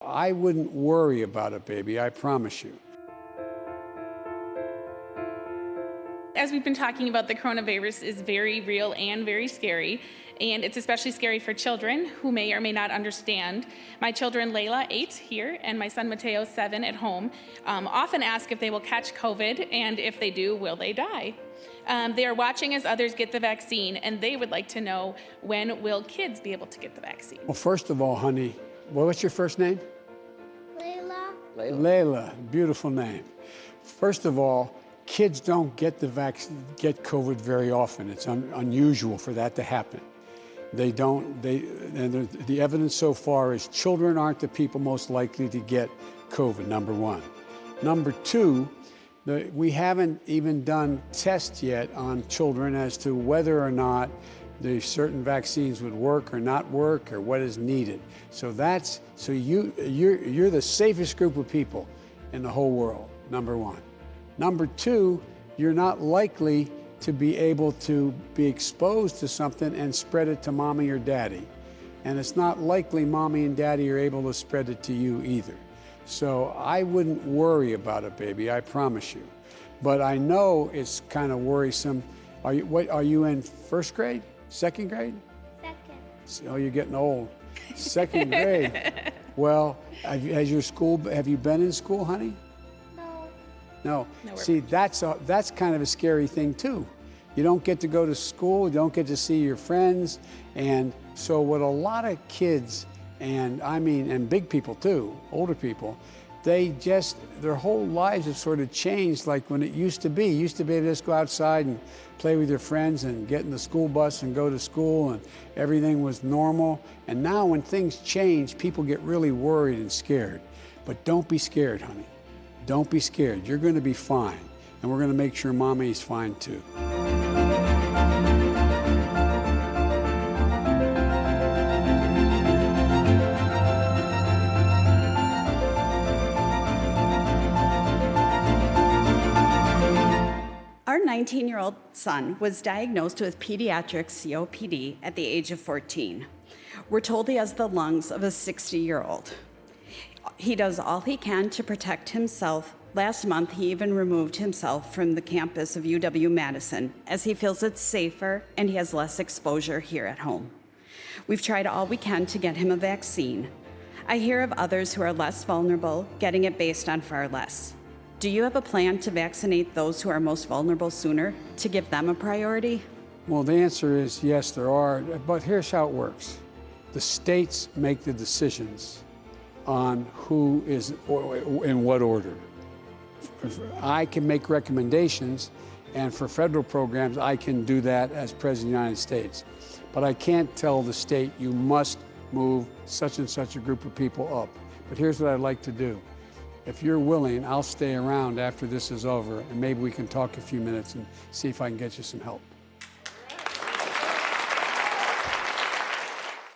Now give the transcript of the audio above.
I wouldn't worry about it, baby, I promise you. As we've been talking about, the coronavirus is very real and very scary, and it's especially scary for children who may or may not understand. My children, Layla, 8 here, and my son Mateo, 7 at home, often ask if they will catch COVID, and if they do, will they die? They are watching as others get the vaccine, and they would like to know, when will kids be able to get the vaccine? Well, first of all, honey, what's your first name? Layla. Layla, beautiful name. First of all, kids don't get COVID very often. It's unusual for that to happen. They don't, and the evidence so far is children aren't the people most likely to get COVID, number one. Number two, we haven't even done tests yet on children as to whether or not the certain vaccines would work or not work or what is needed. So you're the safest group of people in the whole world, number one. Number two, you're not likely to be able to be exposed to something and spread it to mommy or daddy. And it's not likely mommy and daddy are able to spread it to you either. So I wouldn't worry about it, baby, I promise you. But I know it's kind of worrisome. Are you in first grade? Second grade? Second. Oh, you're getting old. Second grade. Well, have you been in school, honey? No. See, that's kind of a scary thing too. You don't get to go to school, you don't get to see your friends, and so what a lot of kids, and big people too, older people, their whole lives have sort of changed like when it used to be. You used to be able to just go outside and play with your friends and get in the school bus and go to school and everything was normal. And now when things change, people get really worried and scared. But don't be scared, honey. Don't be scared. You're going to be fine. And we're going to make sure mommy's fine too. Our 19-year-old son was diagnosed with pediatric COPD at the age of 14. We're told he has the lungs of a 60-year-old. He does all he can to protect himself. Last month, he even removed himself from the campus of UW-Madison as he feels it's safer and he has less exposure here at home. We've tried all we can to get him a vaccine. I hear of others who are less vulnerable getting it based on far less. Do you have a plan to vaccinate those who are most vulnerable sooner, to give them a priority? Well, the answer is yes, there are, but here's how it works. The states make the decisions on who is in what order. I can make recommendations, and for federal programs, I can do that as President of the United States. But I can't tell the state, you must move such and such a group of people up. But here's what I'd like to do. If you're willing, I'll stay around after this is over, and maybe we can talk a few minutes and see if I can get you some help.